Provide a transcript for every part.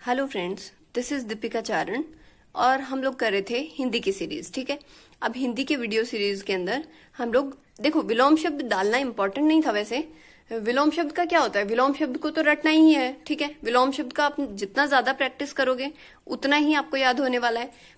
Hello friends, this is Deepika Charan और हम लोग कर रहे थे हिंदी की सीरीज। ठीक है, अब हिंदी के वीडियो सीरीज के अंदर हम लोग देखो, विलोम शब्द डालना इंपॉर्टेंट नहीं था वैसे। विलोम शब्द का क्या होता है, विलोम शब्द को तो रटना ही है। ठीक है, विलोम शब्द का आप जितना ज्यादा प्रैक्टिस करोगे उतना ही आपको याद होने वाला है।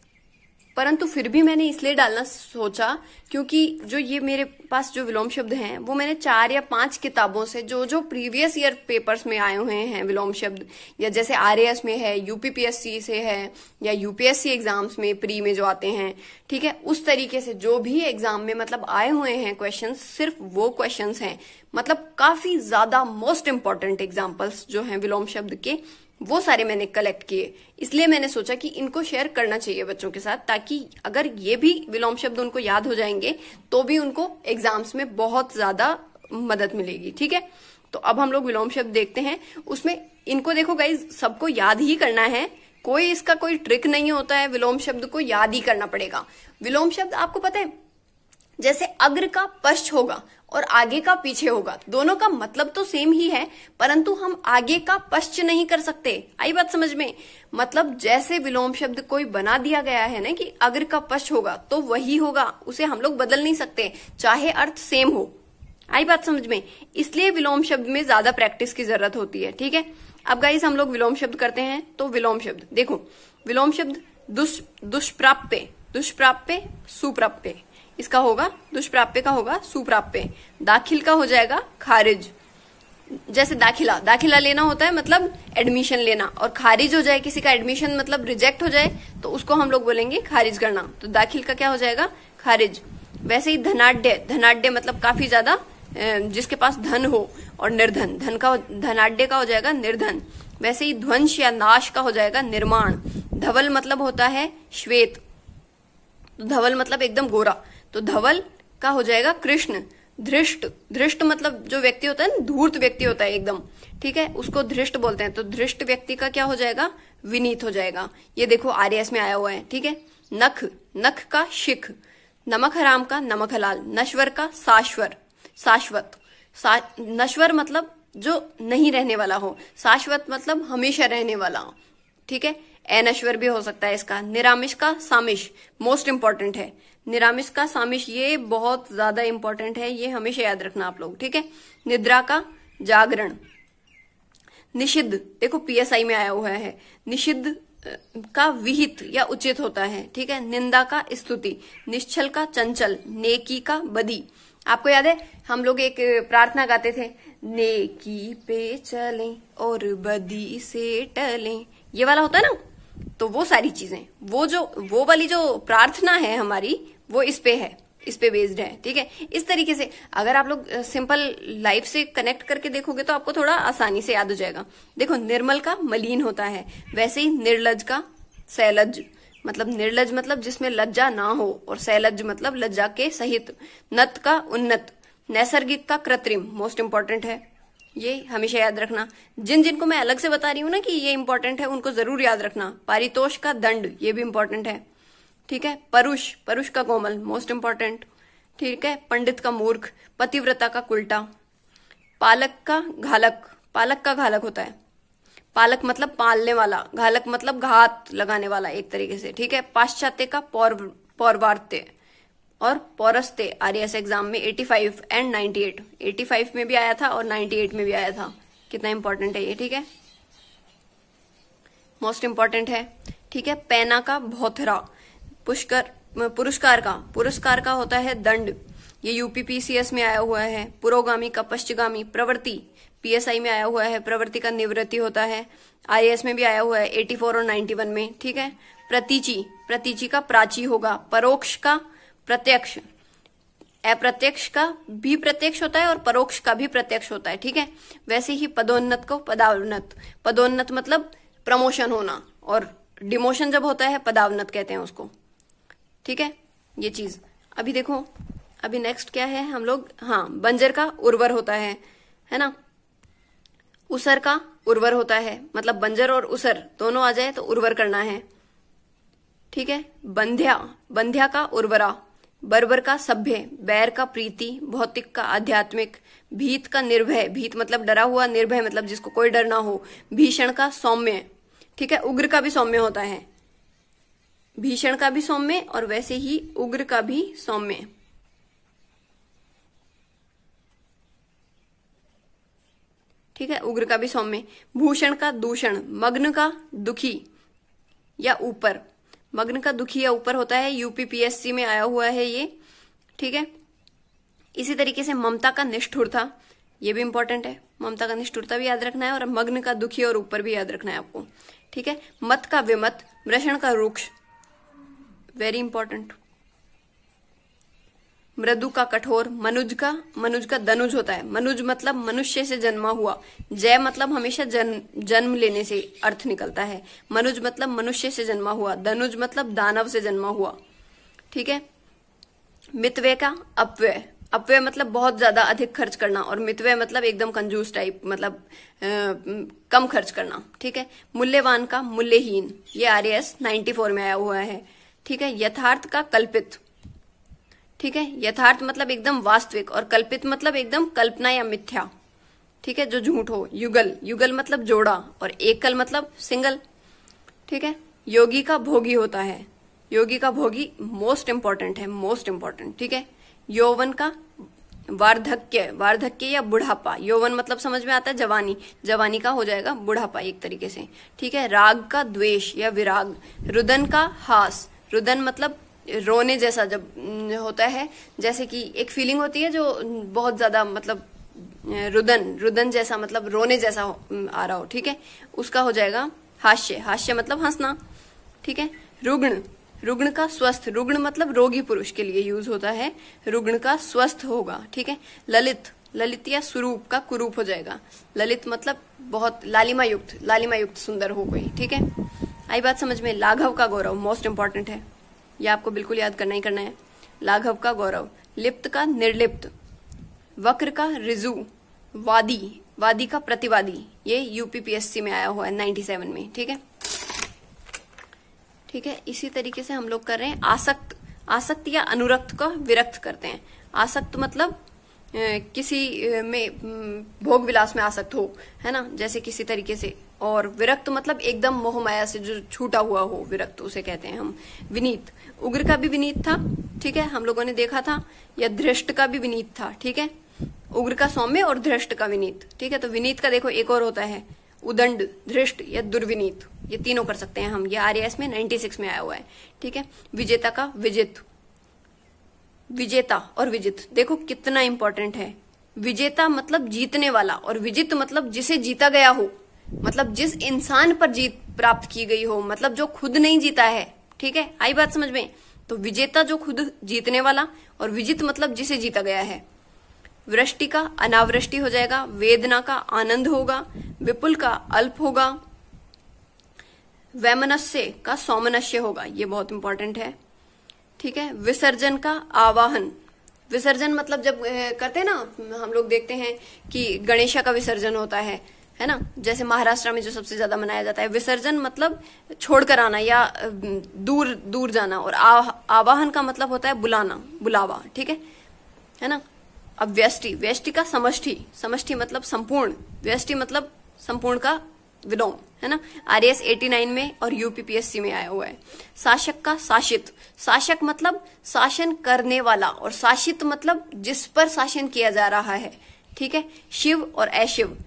परंतु फिर भी मैंने इसलिए डालना सोचा क्योंकि जो ये मेरे पास जो विलोम शब्द हैं वो मैंने 4 या 5 किताबों से जो जो प्रीवियस ईयर पेपर्स में आए हुए हैं विलोम शब्द, या जैसे आरएएस में है, यूपीपीएससी से है, या यूपीएससी एग्जाम्स में प्री में जो आते हैं, ठीक है, उस तरीके से जो भी एग्जाम में मतलब आए हुए हैं क्वेश्चंस, सिर्फ वो क्वेश्चंस हैं। मतलब काफी ज्यादा मोस्ट इंपॉर्टेंट एग्जाम्पल्स जो हैं विलोम शब्द के, वो सारे मैंने कलेक्ट किए। इसलिए मैंने सोचा कि इनको शेयर करना चाहिए बच्चों के साथ, ताकि अगर ये भी विलोम शब्द उनको याद हो जाएंगे तो भी उनको एग्जाम्स में बहुत ज्यादा मदद मिलेगी। ठीक है, तो अब हम लोग विलोम शब्द देखते हैं। उसमें इनको देखो गाइज, सबको याद ही करना है, कोई इसका कोई ट्रिक नहीं होता है। विलोम शब्द को याद ही करना पड़ेगा। विलोम शब्द आपको पता है, जैसे अग्र का पश्च होगा और आगे का पीछे होगा, दोनों का मतलब तो सेम ही है, परंतु हम आगे का पश्च नहीं कर सकते। आई बात समझ में? मतलब जैसे विलोम शब्द कोई बना दिया गया है ना कि अग्र का पश्च होगा तो वही होगा, उसे हम लोग बदल नहीं सकते, चाहे अर्थ सेम हो। आई बात समझ में? इसलिए विलोम शब्द में ज्यादा प्रैक्टिस की जरूरत होती है। ठीक है, अब गाइस हम लोग विलोम शब्द करते हैं। तो विलोम शब्द देखो, विलोम शब्द दुष्प्राप्य, दुष्प्राप्य, सुप्राप्य, इसका होगा दुष्प्राप्य का होगा सुप्राप्य। दाखिल का हो जाएगा खारिज। जैसे दाखिला, दाखिला लेना होता है मतलब एडमिशन लेना, और खारिज हो जाए किसी का एडमिशन मतलब रिजेक्ट हो जाए तो उसको हम लोग बोलेंगे खारिज करना। तो दाखिल का क्या हो जाएगा, खारिज। वैसे ही धनाढ्य, धनाढ्य मतलब काफी ज्यादा जिसके पास धन हो, और निर्धन, धन का धनाढ्य का हो जाएगा निर्धन। वैसे ही ध्वंस या नाश का हो जाएगा निर्माण। धवल मतलब होता है श्वेत, तो धवल मतलब एकदम गोरा, तो धवल का हो जाएगा कृष्ण। धृष्ट, धृष्ट मतलब जो व्यक्ति होता है ना, धूर्त व्यक्ति होता है एकदम, ठीक है, उसको धृष्ट बोलते हैं। तो धृष्ट व्यक्ति का क्या हो जाएगा, विनीत हो जाएगा। ये देखो आरएएस में आया हुआ है। ठीक है, नख, नख का शिख। नमक हराम का नमक हलाल। नश्वर का शाश्वर, शाश्वत। नश्वर मतलब जो नहीं रहने वाला हो, शाश्वत मतलब हमेशा रहने वाला हो। ठीक है, अनश्वर भी हो सकता है इसका। निरामिष का सामिश, मोस्ट इंपॉर्टेंट है। निरामिष का सामिश, ये बहुत ज्यादा इंपॉर्टेंट है, ये हमेशा याद रखना आप लोग। ठीक है, निद्रा का जागरण। निषिद्ध, देखो पीएसआई में आया हुआ है, निषिद्ध का विहित या उचित होता है। ठीक है, निंदा का स्तुति। निश्चल का चंचल। नेकी का बदी। आपको याद है हम लोग एक प्रार्थना गाते थे, नेकी पे चलें और बदी से टलें, ये वाला होता है ना। तो वो सारी चीजें, वो वाली जो प्रार्थना है हमारी, वो इस पे है, इस पे बेस्ड है। ठीक है, इस तरीके से अगर आप लोग सिंपल लाइफ से कनेक्ट करके देखोगे तो आपको थोड़ा आसानी से याद हो जाएगा। देखो निर्मल का मलिन होता है। वैसे ही निर्लज का सैलज, मतलब निर्लज मतलब जिसमें लज्जा ना हो, और सैलज मतलब लज्जा के सहित। नत का उन्नत। नैसर्गिक का कृत्रिम, मोस्ट इंपॉर्टेंट है, ये हमेशा याद रखना। जिन जिनको मैं अलग से बता रही हूं ना कि ये इंपॉर्टेंट है, उनको जरूर याद रखना। पारितोष का दंड, ये भी इंपॉर्टेंट है। ठीक है, परुष, परुष का कोमल, मोस्ट इंपॉर्टेंट। ठीक है, पंडित का मूर्ख। पतिव्रता का उल्टा। पालक का घालक, पालक का घालक होता है। पालक मतलब पालने वाला, घालक मतलब घात लगाने वाला एक तरीके से। ठीक है, पाश्चात्य का पौर्वात्य और पौरस्त्य। आरएएस एग्जाम में 85 एंड 98, 85 में भी आया था और 98 में भी आया था। कितना इंपॉर्टेंट है ये। ठीक है, मोस्ट इंपॉर्टेंट है। ठीक है, पैना का भौथरा। पुरस्कार का, पुरस्कार का होता है दंड, ये यूपीपीसीएस में आया हुआ है। पुरोगामी का पश्चगामी। प्रवृत्ति, पीएसआई में आया हुआ है, प्रवृत्ति का निवृत्ति होता है। आईएएस में भी आया हुआ है 84 और 91 में। ठीक है, प्रतीचि, प्रतीचि का प्राची होगा। परोक्ष का प्रत्यक्ष। अप्रत्यक्ष का भी प्रत्यक्ष होता है और परोक्ष का भी प्रत्यक्ष होता है। ठीक है, वैसे ही पदोन्नत को पदावनत। पदोन्नत मतलब प्रमोशन होना, और डिमोशन जब होता है पदावनत कहते हैं उसको। ठीक है, ये चीज। अभी देखो, अभी नेक्स्ट क्या है हम लोग, हाँ, बंजर का उर्वर होता है ना। उसर का उर्वर होता है, मतलब बंजर और उसर दोनों आ जाए तो उर्वर करना है। ठीक है, बंध्या, बंध्या का उर्वरा। बर्बर का सभ्य। बैर का प्रीति। भौतिक का आध्यात्मिक। भीत का निर्भय, भीत मतलब डरा हुआ, निर्भय मतलब जिसको कोई डर ना हो। भीषण का सौम्य। ठीक है, उग्र का भी सौम्य होता है, भीषण का भी सौम्य और वैसे ही उग्र का भी सौम्य। ठीक है, उग्र का भी सौम्य। भूषण का दूषण, मग्न का दुखी या ऊपर, मग्न का दुखी या ऊपर होता है, यूपीपीएससी में आया हुआ है ये। ठीक है, इसी तरीके से ममता का निष्ठुरता, ये भी इंपॉर्टेंट है, ममता का निष्ठुरता भी याद रखना है और मग्न का दुखी और ऊपर भी याद रखना है आपको। ठीक है, मत का विमत, वृषण का रुक्ष, वेरी इंपॉर्टेंट। मृदु का कठोर, मनुज का दनुज होता है, मनुज मतलब मनुष्य से जन्मा हुआ, जय मतलब हमेशा जन्म लेने से अर्थ निकलता है, मनुज मतलब मनुष्य से जन्मा हुआ, दनुज मतलब दानव से जन्मा हुआ। ठीक है, मितव्यय का अपव्यय, अपव्यय मतलब बहुत ज्यादा अधिक खर्च करना और मितव्यय मतलब एकदम कंजूस टाइप, मतलब कम खर्च करना। ठीक है, मूल्यवान का मूल्यहीन, ये RAS 94 में आया हुआ है। ठीक है, यथार्थ का कल्पित। ठीक है, यथार्थ मतलब एकदम वास्तविक और कल्पित मतलब एकदम कल्पना या मिथ्या। ठीक है, जो झूठ हो। युगल, युगल मतलब जोड़ा और एकल मतलब सिंगल। ठीक है, योगी का भोगी होता है, योगी का भोगी मोस्ट इंपॉर्टेंट है, मोस्ट इंपॉर्टेंट। ठीक है, यौवन का वार्धक्य, वार्धक्य या बुढ़ापा, यौवन मतलब समझ में आता है जवानी, जवानी का हो जाएगा बुढ़ापा एक तरीके से। ठीक है, राग का द्वेष या विराग, रुदन का हास, रुदन मतलब रोने जैसा जब होता है, जैसे कि एक फीलिंग होती है जो बहुत ज्यादा मतलब रुदन, रुदन जैसा मतलब रोने जैसा आ रहा हो। ठीक है, उसका हो जाएगा हास्य, हास्य मतलब हंसना। ठीक है, रुग्ण, रुग्ण का स्वस्थ, रुग्ण मतलब रोगी पुरुष के लिए यूज होता है, रुग्ण का स्वस्थ होगा। ठीक है, ललित, ललित या स्वरूप का कुरूप हो जाएगा, ललित मतलब बहुत लालिमा युक्त, लालिमा युक्त सुंदर हो कोई। ठीक है, आई बात समझ में। लाघव का गौरव मोस्ट इंपॉर्टेंट है, यह आपको बिल्कुल याद करना ही करना है, लाघव का गौरव। लिप्त का निर्लिप्त, वक्र का ऋजु, वादी, वादी का प्रतिवादी, ये यूपीपीएससी में आया हुआ है 97 में। ठीक है, ठीक है, इसी तरीके से हम लोग कर रहे हैं आसक्त, आसक्त या अनुरक्त का विरक्त करते हैं। आसक्त मतलब किसी में भोग विलास में आसक्त हो, है ना, जैसे किसी तरीके से। और विरक्त मतलब एकदम मोह माया से जो छूटा हुआ हो, विरक्त उसे कहते हैं हम। विनीत, उग्र का भी विनीत था, ठीक है, हम लोगों ने देखा था, या धृष्ट का भी विनीत था। ठीक है, उग्र का सौम्य और धृष्ट का विनीत। ठीक है, तो विनीत का देखो एक और होता है उदंड, धृष्ट या दुर्विनीत, ये तीनों कर सकते हैं हम, ये RAS में 96 में आया हुआ है। ठीक है, विजेता का विजित, विजेता और विजित देखो कितना इंपॉर्टेंट है। विजेता मतलब जीतने वाला और विजित मतलब जिसे जीता गया हो, मतलब जिस इंसान पर जीत प्राप्त की गई हो, मतलब जो खुद नहीं जीता है। ठीक है, आई बात समझ में। तो विजेता जो खुद जीतने वाला और विजित मतलब जिसे जीता गया है। वृष्टि का अनावृष्टि हो जाएगा, वेदना का आनंद होगा, विपुल का अल्प होगा, वैमनस्य का सौमनस्य होगा, ये बहुत इंपॉर्टेंट है। ठीक है, विसर्जन का आवाहन, विसर्जन मतलब जब करते हैं ना हम लोग, देखते हैं कि गणेशा का विसर्जन होता है ना, जैसे महाराष्ट्र में जो सबसे ज्यादा मनाया जाता है। विसर्जन मतलब छोड़कर आना या दूर दूर जाना, और आवाहन का मतलब होता है बुलाना, बुलावा। ठीक है ना। अब व्यष्टि, व्यष्टि का समष्टि, समष्टि मतलब संपूर्ण, व्यष्टि मतलब संपूर्ण का विलोम, है ना, RAS 89 में और यूपीपीएससी में आया हुआ है। शासक का शासित, शासक मतलब शासन करने वाला और शासित मतलब जिस पर शासन किया जा रहा है। ठीक है, शिव और अशिव,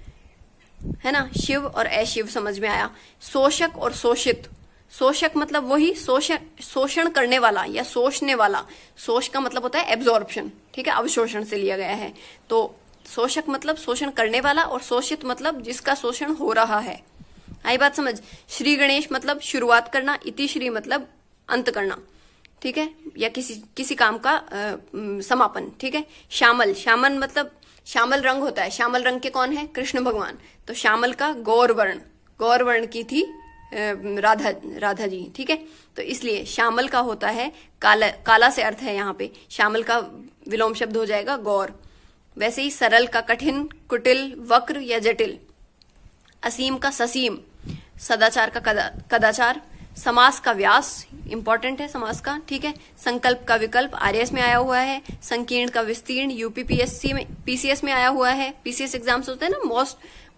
है ना, शिव और अशिव समझ में आया। शोषक और शोषित, शोषक मतलब वही शोषण करने वाला या शोषने वाला, शोष का मतलब होता है एब्जॉर्प्शन। ठीक है, अवशोषण से लिया गया है, तो शोषक मतलब शोषण करने वाला और शोषित मतलब जिसका शोषण हो रहा है। आई बात समझ। श्री गणेश मतलब शुरुआत करना, इति श्री मतलब अंत करना। ठीक है, या किसी काम का समापन। ठीक है, श्यामल, श्यामल मतलब श्यामल रंग होता है, श्यामल रंग के कौन है, कृष्ण भगवान, तो श्यामल का गौर वर्ण, गौर वर्ण की थी राधा जी। ठीक है, तो इसलिए श्यामल का होता है काला, काला से अर्थ है यहाँ पे, श्यामल का विलोम शब्द हो जाएगा गौर। वैसे ही सरल का कठिन, कुटिल, वक्र या जटिल। असीम का ससीम, सदाचार का कदाचार। समास का व्यास, इंपॉर्टेंट है समास का। ठीक है, संकल्प का विकल्प, RAS में आया हुआ है। संकीर्ण का विस्तीर्ण, यूपीपीएससी में, PCS में आया हुआ है। PCS एग्जाम्स होते हैं ना,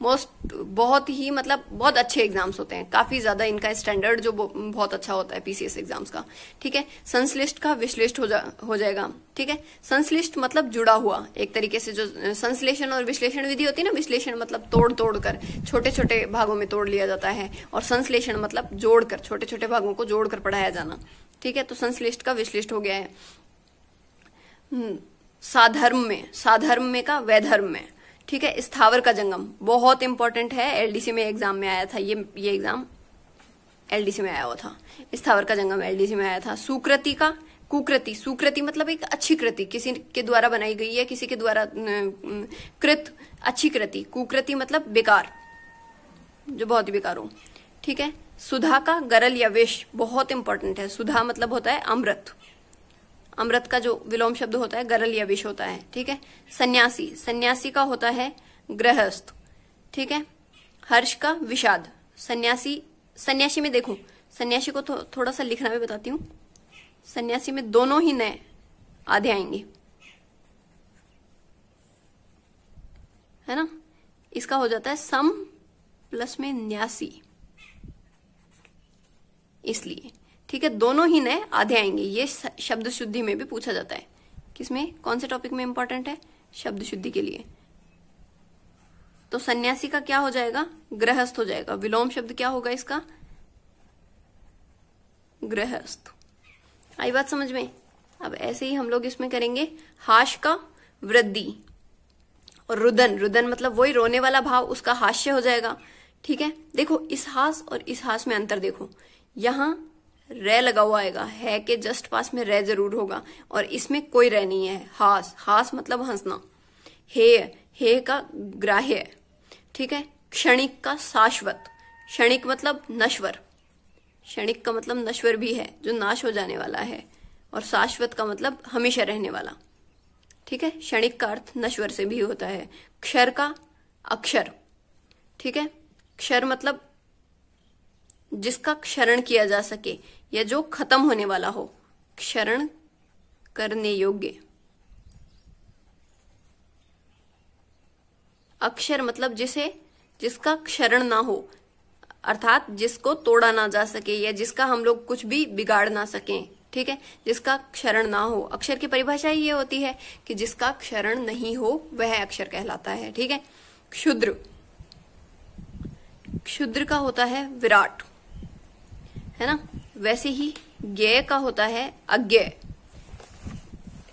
बहुत ही मतलब बहुत अच्छे एग्जाम्स होते हैं, काफी ज्यादा इनका स्टैंडर्ड जो बहुत अच्छा होता है पीसीएस एग्जाम्स का। ठीक है, संश्लिष्ट का विश्लिष्ट हो जाएगा। ठीक है, संश्लिष्ट मतलब जुड़ा हुआ, एक तरीके से जो संश्लेषण और विश्लेषण विधि होती है ना, विश्लेषण मतलब तोड़ तोड़ कर छोटे छोटे भागों में तोड़ लिया जाता है, और संश्लेषण मतलब जोड़कर छोटे छोटे भागों को जोड़कर पढ़ाया जाना। ठीक है, तो संश्लिष्ट का विश्लिष्ट हो गया है। साधर्म में का वैधर्म में। ठीक है, स्थावर का जंगम बहुत इंपॉर्टेंट है, एलडीसी में एग्जाम में आया था, ये एग्जाम एलडीसी में आया हुआ था। स्थावर का जंगम एलडीसी में आया था। सुकृति का कुकृति, सुकृति मतलब एक अच्छी कृति, किसी के द्वारा बनाई गई है, किसी के द्वारा कृत अच्छी कृति। कुकृति मतलब बेकार, जो बहुत ही बेकार हो। ठीक है, सुधा का गरल या विष बहुत इंपॉर्टेंट है। सुधा मतलब होता है अमृत, अमृत का जो विलोम शब्द होता है गरल या विष होता है। ठीक है, सन्यासी, सन्यासी का होता है गृहस्थ। ठीक है, हर्ष का विषाद, सन्यासी, सन्यासी में देखो, सन्यासी को थोड़ा सा लिखना भी बताती हूँ। सन्यासी में दोनों ही नए आधे आएंगे, है ना। इसका हो जाता है सम प्लस में न्यासी, इसलिए। ठीक है, दोनों ही नए आधे आएंगे। ये शब्द शुद्धि में भी पूछा जाता है। किसमें, कौन से टॉपिक में इंपॉर्टेंट है, शब्द शुद्धि के लिए। तो सन्यासी का क्या हो जाएगा, गृहस्थ हो जाएगा। विलोम शब्द क्या होगा इसका, गृहस्थ। आई बात समझ में। अब ऐसे ही हम लोग इसमें करेंगे हाश का वृद्धि, और रुदन, रुदन मतलब वही रोने वाला भाव, उसका हास्य हो जाएगा। ठीक है, देखो इस हास और इस हास में अंतर देखो, यहां रे लगा हुआ आएगा, है के जस्ट पास में रे जरूर होगा, और इसमें कोई रे नहीं है। हास, हास मतलब हंसना। हे का ग्राह्य। ठीक है, क्षणिक का शाश्वत, क्षणिक मतलब नश्वर, क्षणिक का मतलब नश्वर भी है, जो नाश हो जाने वाला है, और शाश्वत का मतलब हमेशा रहने वाला। ठीक है, क्षणिक का अर्थ नश्वर से भी होता है। क्षर का अक्षर। ठीक है, क्षर मतलब जिसका क्षरण किया जा सके, या जो खत्म होने वाला हो, क्षरण करने योग्य। अक्षर मतलब जिसका क्षरण ना हो, अर्थात जिसको तोड़ा ना जा सके, या जिसका हम लोग कुछ भी बिगाड़ ना सकें। ठीक है, जिसका क्षरण ना हो। अक्षर की परिभाषा ही ये होती है कि जिसका क्षरण नहीं हो वह अक्षर कहलाता है। ठीक है, क्षुद्र, क्षुद्र का होता है विराट, है ना। वैसे ही ज्ञेय का होता है अज्ञेय।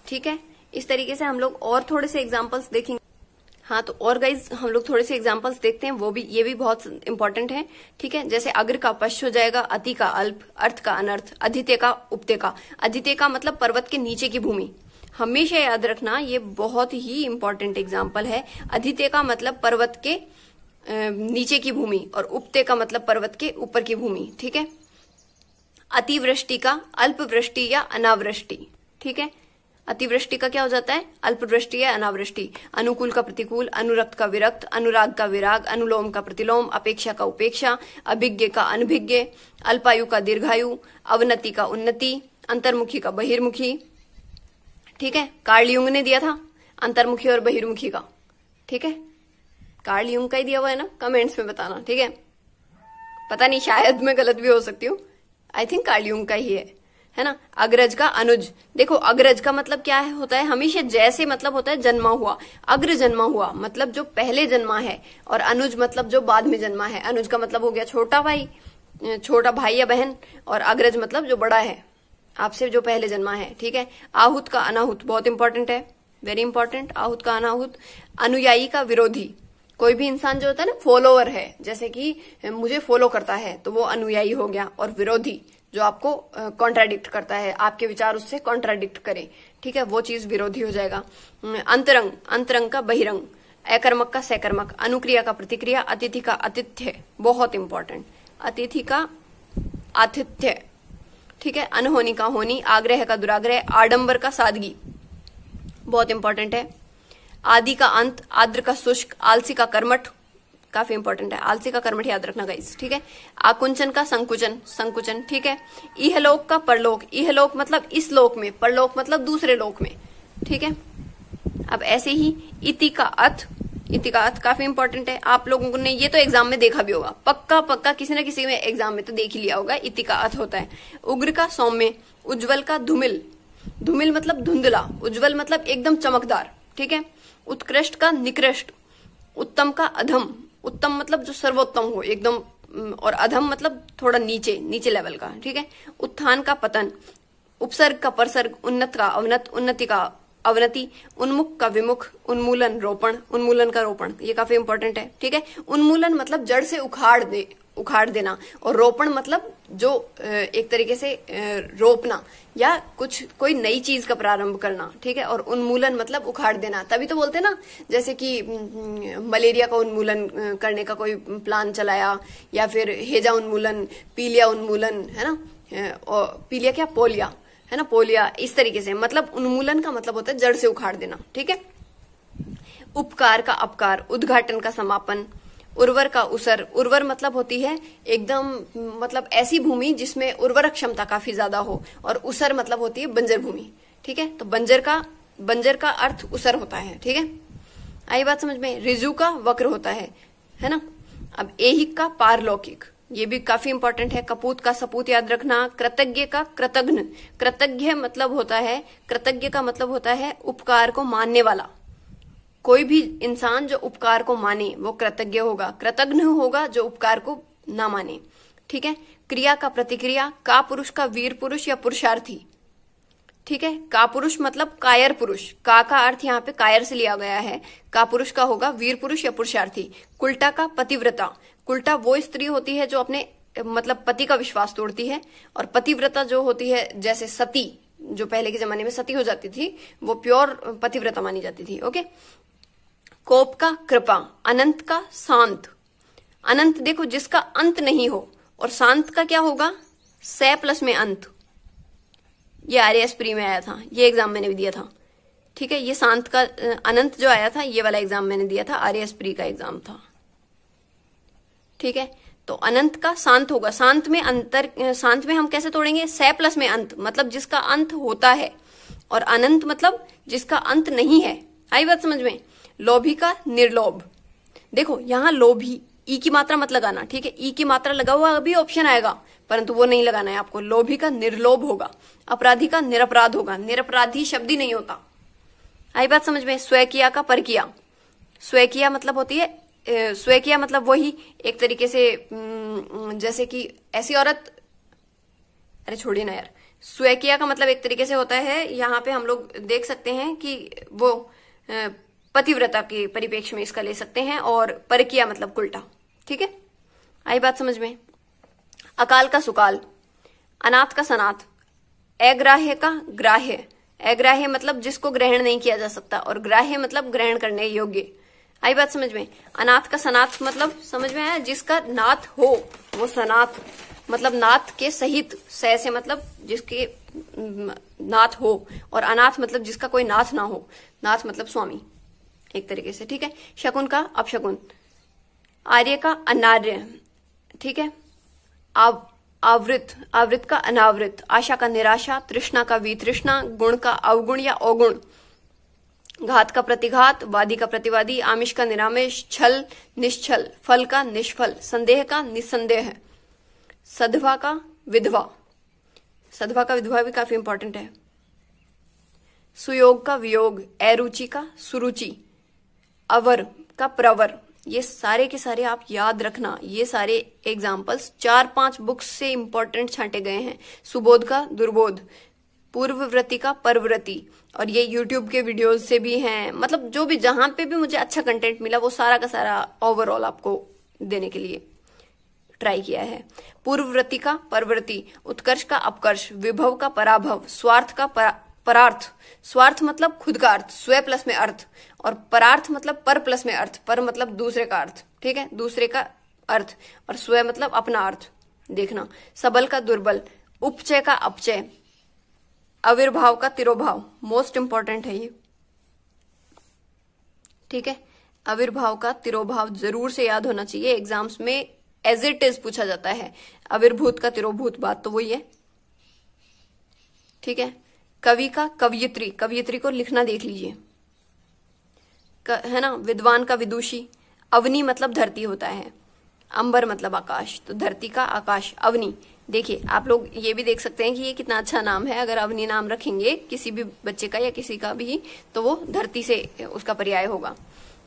ठीक है, इस तरीके से हम लोग और थोड़े से एग्जांपल्स देखेंगे। हाँ, तो और गाइज हम लोग थोड़े से एग्जांपल्स देखते हैं, ये भी बहुत इंपॉर्टेंट है। ठीक है, जैसे अग्र का पश्च हो जाएगा, अति का अल्प, अर्थ का अनर्थ, अधित्य का उपत्य का। अधित्य का मतलब पर्वत के नीचे की भूमि, हमेशा याद रखना, ये बहुत ही इंपॉर्टेंट एग्जाम्पल है। अधित्य का मतलब पर्वत के नीचे की भूमि, और उपत्य का मतलब पर्वत के ऊपर की भूमि। ठीक है, अतिवृष्टि का अल्पवृष्टि या अनावृष्टि। ठीक है, अतिवृष्टि का क्या हो जाता है, अल्पवृष्टि या अनावृष्टि। अनुकूल का प्रतिकूल, अनुरक्त का विरक्त, अनुराग का विराग, अनुलोम का प्रतिलोम, अपेक्षा का उपेक्षा, अभिज्ञ का अनभिज्ञ, अल्पायु का दीर्घायु, अवनति का उन्नति, अंतर्मुखी का बहिर्मुखी। ठीक है, कार्ल युंग ने दिया था अंतर्मुखी और बहिर्मुखी का। ठीक है, कार्ल युंग का ही दिया हुआ है ना, कमेंट्स में बताना। ठीक है, पता नहीं शायद मैं गलत भी हो सकती हूँ, आई थिंक कार्ल युंग का ही है ना। अग्रज का अनुज, देखो अग्रज का मतलब क्या है, होता है हमेशा जैसे मतलब होता है जन्मा हुआ। अग्र जन्मा हुआ मतलब जो पहले जन्मा है, और अनुज मतलब जो बाद में जन्मा है। अनुज का मतलब हो गया छोटा भाई या बहन, और अग्रज मतलब जो बड़ा है आपसे, जो पहले जन्मा है। ठीक है, आहूत का अनाहूत बहुत इंपॉर्टेंट है, वेरी इंपॉर्टेंट। आहूत का अनाहूत। अनुयायी का विरोधी, कोई भी इंसान जो होता है ना फॉलोअर है, जैसे कि मुझे फॉलो करता है तो वो अनुयायी हो गया, और विरोधी जो आपको कॉन्ट्राडिक्ट करता है, आपके विचार उससे कॉन्ट्राडिक्ट करे। ठीक है, वो चीज विरोधी हो जाएगा। अंतरंग, अंतरंग का बहिरंग, अकर्मक का सकर्मक, अनुक्रिया का प्रतिक्रिया, अतिथि का आतिथ्य बहुत इंपॉर्टेंट, अतिथि का आतिथ्य। ठीक है, अनहोनी का होनी, आग्रह का दुराग्रह, आडंबर का सादगी बहुत इंपॉर्टेंट है। आदि का अंत, आद्र का शुष्क, आलसी का कर्मठ काफी इंपॉर्टेंट है, आलसी का कर्मठ याद रखना गाइस। ठीक है, आकुंचन का संकुचन, संकुचन। ठीक है, इहलोक का परलोक, इहलोक मतलब इस लोक में, परलोक मतलब दूसरे लोक में। ठीक है, अब ऐसे ही इति का अथ, इतिकात काफी इंपॉर्टेंट है, आप लोगों ने ये तो एग्जाम में देखा भी होगा, पक्का पक्का किसी न किसी में एग्जाम में तो देख ही लिया होगा, इतिकात होता है। उग्र का सौम्य, उज्जवल का धूमिल, धूमिल मतलब धुंधला, उज्जवल मतलब एकदम चमकदार, ठीक है। उत्कृष्ट का निकृष्ट, उत्तम का अधम, उत्तम मतलब जो सर्वोत्तम हो एकदम, और अधम मतलब थोड़ा नीचे, नीचे लेवल का, ठीक है। उत्थान का पतन, उपसर्ग का परसर्ग, उन्नत का अवनत, उन्नति का अवनति, उन्मुख का विमुख, उन्मूलन रोपण, उन्मूलन का रोपण, ये काफी इंपॉर्टेंट है, ठीक है। उन्मूलन मतलब जड़ से उखाड़ देना, और रोपण मतलब जो एक तरीके से रोपना या कुछ कोई नई चीज का प्रारंभ करना, ठीक है। और उन्मूलन मतलब उखाड़ देना, तभी तो बोलते ना, जैसे कि मलेरिया का उन्मूलन करने का कोई प्लान चलाया, या फिर हेजा उन्मूलन, पीलिया उन्मूलन, है ना, और पीलिया क्या, पोलिया, है ना, पोलिया, इस तरीके से, मतलब उन्मूलन का मतलब होता है जड़ से उखाड़ देना, ठीक है। उपकार का अपकार, उद्घाटन का समापन, उर्वर का उसर, उर्वर मतलब होती है एकदम मतलब ऐसी भूमि जिसमें उर्वरक क्षमता काफी ज्यादा हो, और उसर मतलब होती है बंजर भूमि, ठीक है। तो बंजर का अर्थ उसर होता है, ठीक है। आई बात समझ में। ऋजु का वक्र होता है ना। अब ऐहिक का पारलौकिक, ये भी काफी इंपॉर्टेंट है। कपूत का सपूत याद रखना। कृतज्ञ का कृतघ्न, कृतज्ञ मतलब होता है, कृतज्ञ का मतलब होता है उपकार को मानने वाला। कोई भी इंसान जो उपकार को माने वो कृतज्ञ होगा, कृतघ्न होगा जो उपकार को ना माने, ठीक है। क्रिया का प्रतिक्रिया, का पुरुष का वीर पुरुष या पुरुषार्थी, ठीक है। का पुरुष मतलब कायर पुरुष, का अर्थ यहाँ पे कायर से लिया गया है, का पुरुष का होगा वीर पुरुष या पुरुषार्थी। कुल्टा का पतिव्रता, कुल्टा वो स्त्री होती है जो अपने मतलब पति का विश्वास तोड़ती है, और पतिव्रता जो होती है जैसे सती, जो पहले के जमाने में सती हो जाती थी, वो प्योर पतिव्रता मानी जाती थी, ओके। कोप का कृपा, अनंत का शांत, अनंत देखो जिसका अंत नहीं हो, और शांत का क्या होगा, से प्लस में अंत। ये आर्यस प्री में आया था, ये एग्जाम मैंने भी दिया था, ठीक है। ये शांत का अनंत जो आया था, ये वाला एग्जाम मैंने दिया था, आर्यस प्री का एग्जाम था, ठीक है। तो अनंत का शांत होगा, शांत में अंतर, शांत में हम कैसे तोड़ेंगे, से प्लस में अंत, मतलब जिसका अंत होता है, और अनंत मतलब जिसका अंत नहीं है। आई बात समझ में। लोभी का निर्लोभ, देखो यहां लोभी, ई की मात्रा मत लगाना, ठीक है। ई की मात्रा लगा हुआ अभी ऑप्शन आएगा, परंतु वो नहीं लगाना है आपको। लोभी का निर्लोभ होगा। अपराधी का निरपराध होगा, निरपराधी शब्द ही नहीं होता। आई बात समझ में। स्वकीया का परकिया, स्वकीया मतलब होती है, स्वकीया मतलब वही एक तरीके से जैसे कि ऐसी औरत, अरे छोड़िए ना यार, स्वकीया का मतलब एक तरीके से होता है, यहाँ पे हम लोग देख सकते हैं कि वो पतिव्रता के परिप्रेक्ष्य में इसका ले सकते हैं, और परकिया मतलब उल्टा, ठीक है। आई बात समझ में। अकाल का सुकाल, अनाथ का सनाथ, अग्राह्य का ग्राह्य, अग्राह्य मतलब जिसको ग्रहण नहीं किया जा सकता, और ग्राह्य मतलब ग्रहण करने योग्य। आई बात समझ में। अनाथ का सनाथ मतलब समझ में आया, जिसका नाथ हो वो सनाथ, मतलब नाथ के सहित, से मतलब जिसके नाथ हो, और अनाथ मतलब जिसका कोई नाथ ना हो, नाथ मतलब स्वामी एक तरीके से, ठीक है। शकुन का अपशकुन, आर्य का अनार्य, ठीक है। आवृत, आवृत का अनावृत, आशा का निराशा, तृष्णा का वितृष्णा, गुण का अवगुण या अवगुण, घात का प्रतिघात, वादी का प्रतिवादी, आमिष का निरामिष, छल निश्छल, फल का निष्फल, संदेह का निसंदेह, सधवा का विधवा, सधवा का विधवा भी काफी इंपॉर्टेंट है। सुयोग का वियोग, अरुचि का सुरुचि, अवर का प्रवर। ये सारे के सारे आप याद रखना, ये सारे एग्जाम्पल्स 4-5 बुक्स से इंपॉर्टेंट छांटे गए हैं। सुबोध का दुर्बोध, पूर्वव्रति का परव्रति, और ये यूट्यूब के वीडियोस से भी हैं, मतलब जो भी जहां पे भी मुझे अच्छा कंटेंट मिला वो सारा का सारा ओवरऑल आपको देने के लिए ट्राई किया है। पूर्वव्रति का परव्रति, उत्कर्ष का अपकर्ष, विभव का पराभव, स्वार्थ का परार्थ, स्वार्थ मतलब खुद का अर्थ, स्व प्लस में अर्थ, और परार्थ मतलब पर प्लस में अर्थ, पर मतलब दूसरे का अर्थ, ठीक है, दूसरे का अर्थ, और स्व मतलब अपना अर्थ देखना। सबल का दुर्बल, उपचय का अपचय, आविर्भाव का तिरोभाव, मोस्ट इंपॉर्टेंट है ये, ठीक है। आविर्भाव का तिरोभाव जरूर से याद होना चाहिए, एग्जाम्स में एज इट इज पूछा जाता है। आविर्भूत का तिरोभूत, बात तो वही है, ठीक है। कवि का कवयित्री, कवयित्री को लिखना देख लीजिए। का है ना, विद्वान का विदुषी, अवनी मतलब धरती होता है, अंबर मतलब आकाश, तो धरती का आकाश अवनी। देखिए आप लोग ये भी देख सकते हैं कि ये कितना अच्छा नाम है। अगर अवनी नाम रखेंगे किसी भी बच्चे का या किसी का भी, तो वो धरती से उसका पर्याय होगा,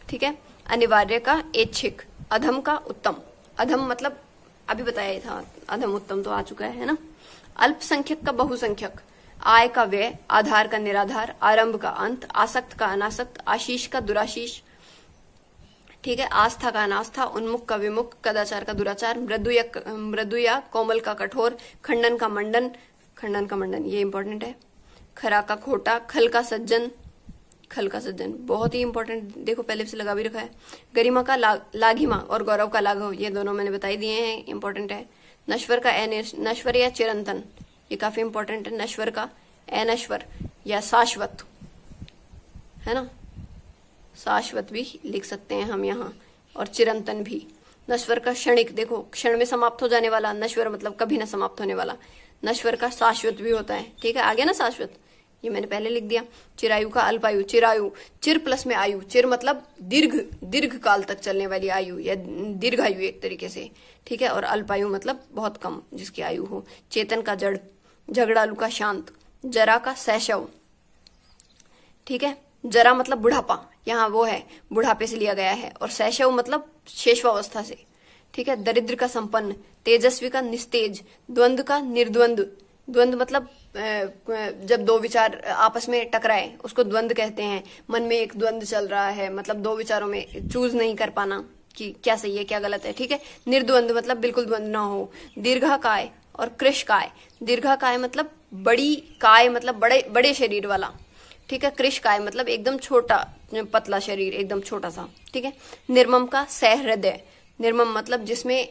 ठीक है। अनिवार्य का ऐच्छिक, अधम का उत्तम, अधम मतलब अभी बताया ही था, अधम उत्तम तो आ चुका है ना। अल्पसंख्यक का बहुसंख्यक, आय का व्यय, आधार का निराधार, आरंभ का अंत, आसक्त का अनासक्त, आशीष का दुराशीष, ठीक है। आस्था का अनास्था, उन्मुख का विमुख, कदाचार का दुराचार, मृदु या कोमल का कठोर, खंडन का मंडन, खंडन का मंडन ये इंपॉर्टेंट है, खरा का खोटा, खल का सज्जन, खल का सज्जन बहुत ही इंपॉर्टेंट, देखो पहले से लगा भी रखा है। गरिमा का लाघिमा और गौरव का लाघव, ये दोनों मैंने बता ही दिए हैं, इंपॉर्टेंट है। नश्वर का नश्वर या चिरंतन, ये काफी इंपॉर्टेंट है। नश्वर का अनश्वर या शाश्वत, है ना, शाश्वत भी लिख सकते हैं हम यहाँ, और चिरंतन भी। नश्वर का क्षणिक, देखो क्षण में समाप्त हो जाने वाला, नश्वर मतलब कभी ना समाप्त होने वाला। नश्वर का शाश्वत भी होता है, ठीक है, आगे ना शाश्वत, ये मैंने पहले लिख दिया। चिरायु का अल्पायु, चिरायु चिर प्लस में आयु, चिर मतलब दीर्घ काल तक चलने वाली आयु या दीर्घायु एक तरीके से, ठीक है, और अल्पायु मतलब बहुत कम जिसकी आयु हो। चेतन का जड़, झगड़ालू का शांत, जरा का शैशव, ठीक है, जरा मतलब बुढ़ापा, यहाँ वो है बुढ़ापे से लिया गया है, और शैशव मतलब शेषवावस्था से, ठीक है। दरिद्र का संपन्न, तेजस्वी का निस्तेज, द्वंद्व का निर्द्वंद्व, द्वंद्व मतलब जब दो विचार आपस में टकराए उसको द्वंद्व कहते हैं। मन में एक द्वंद्व चल रहा है, मतलब दो विचारों में चूज नहीं कर पाना कि क्या सही है क्या गलत है, ठीक है। निर्द्वंद्व मतलब बिल्कुल द्वंद्व ना हो। दीर्घाकाय और कृशकाय, दीर्घाकाय मतलब बड़ी काय मतलब बड़े शरीर वाला, ठीक है। कृशकाय मतलब एकदम छोटा पतला शरीर, एकदम छोटा सा, ठीक है। निर्मम का सहृदय, निर्मम मतलब जिसमें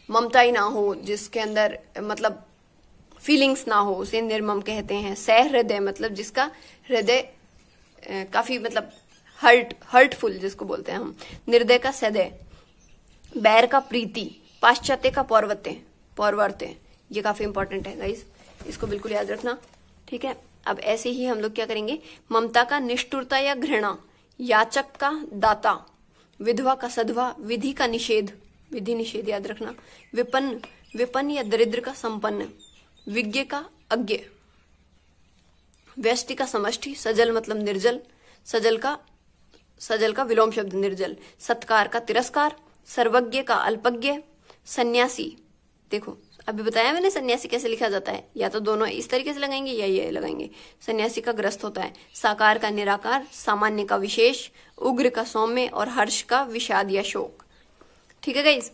ममता ही ना हो, जिसके अंदर मतलब फीलिंग्स ना हो, उसे निर्मम कहते हैं। सहृदय मतलब जिसका हृदय काफी मतलब हर्टफुल जिसको बोलते हैं हम। निर्दय का सदय, बैर का प्रीति, पाश्चात्य का पौर्वर्त्य, ये काफी इंपॉर्टेंट है गाइस, इसको बिल्कुल याद रखना, ठीक है। अब ऐसे ही हम लोग क्या करेंगे, ममता का निष्ठुरता या घृणा, याचक का दाता, विधवा का सधवा, विधि का निषेध, विधि निषेध याद रखना। विपन्न या दरिद्र का संपन्न, विज्ञ का अज्ञ, व्यष्टि का समष्टि, सजल मतलब निर्जल, सजल का विलोम शब्द निर्जल। सत्कार का तिरस्कार, सर्वज्ञ का अल्पज्ञ, सन्यासी, देखो अभी बताया मैंने सन्यासी कैसे लिखा जाता है, या तो दोनों इस तरीके से लगाएंगे या ये लगाएंगे। सन्यासी का ग्रस्त होता है। साकार का निराकार, सामान्य का विशेष, उग्र का सौम्य, और हर्ष का विषाद या शोक, ठीक है गाइज।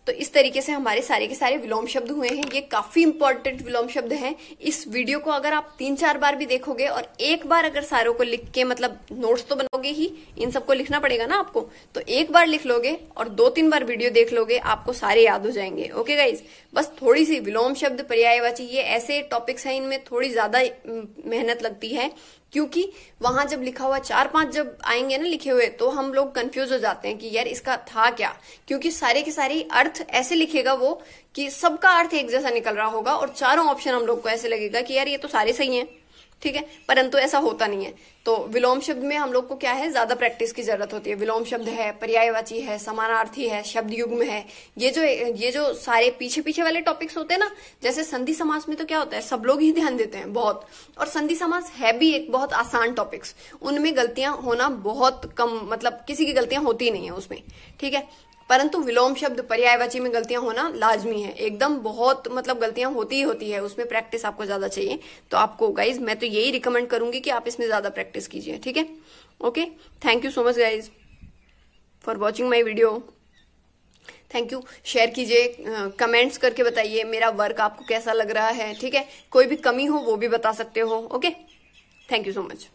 तो इस तरीके से हमारे सारे के सारे विलोम शब्द हुए हैं। ये काफी इंपॉर्टेंट विलोम शब्द हैं। इस वीडियो को अगर आप 3-4 बार भी देखोगे और एक बार अगर सारों को लिख के मतलब नोट्स तो बनाओगे ही, इन सबको लिखना पड़ेगा ना आपको, तो एक बार लिख लोगे और 2-3 बार वीडियो देख लोगे, आपको सारे याद हो जाएंगे। ओके गाइज, बस थोड़ी सी विलोम शब्द, पर्यायवाची, ये ऐसे टॉपिक्स हैं, इनमें थोड़ी ज्यादा मेहनत लगती है, क्योंकि वहां जब लिखा हुआ 4-5 जब आएंगे ना लिखे हुए, तो हम लोग कंफ्यूज हो जाते हैं कि यार इसका था क्या, क्योंकि सारे के सारे अर्थ ऐसे लिखेगा वो कि सबका अर्थ एक जैसा निकल रहा होगा, और चारों ऑप्शन हम लोग को ऐसे लगेगा कि यार ये तो सारे सही हैं, ठीक है, परंतु ऐसा होता नहीं है। तो विलोम शब्द में हम लोग को क्या है, ज्यादा प्रैक्टिस की जरूरत होती है। विलोम शब्द है, पर्यायवाची है, समानार्थी है, शब्द युग्म है, ये जो सारे पीछे पीछे वाले टॉपिक्स होते हैं ना, जैसे संधि समास में तो क्या होता है, सब लोग ही ध्यान देते हैं बहुत, और संधि समास है भी एक बहुत आसान टॉपिक्स, उनमें गलतियां होना बहुत कम, मतलब किसी की गलतियां होती नहीं है उसमें, ठीक है। परंतु विलोम शब्द, पर्यायवाची में गलतियां होना लाजमी है, एकदम बहुत मतलब गलतियां होती ही होती है, उसमें प्रैक्टिस आपको ज्यादा चाहिए। तो आपको गाइज मैं तो यही रिकमेंड करूंगी कि आप इसमें ज्यादा प्रैक्टिस कीजिए, ठीक है। Okay, thank you so much guys for watching my video. Thank you, share कीजिए, कमेंट्स करके बताइए मेरा वर्क आपको कैसा लग रहा है, ठीक है। कोई भी कमी हो वो भी बता सकते हो। Okay, thank you so much.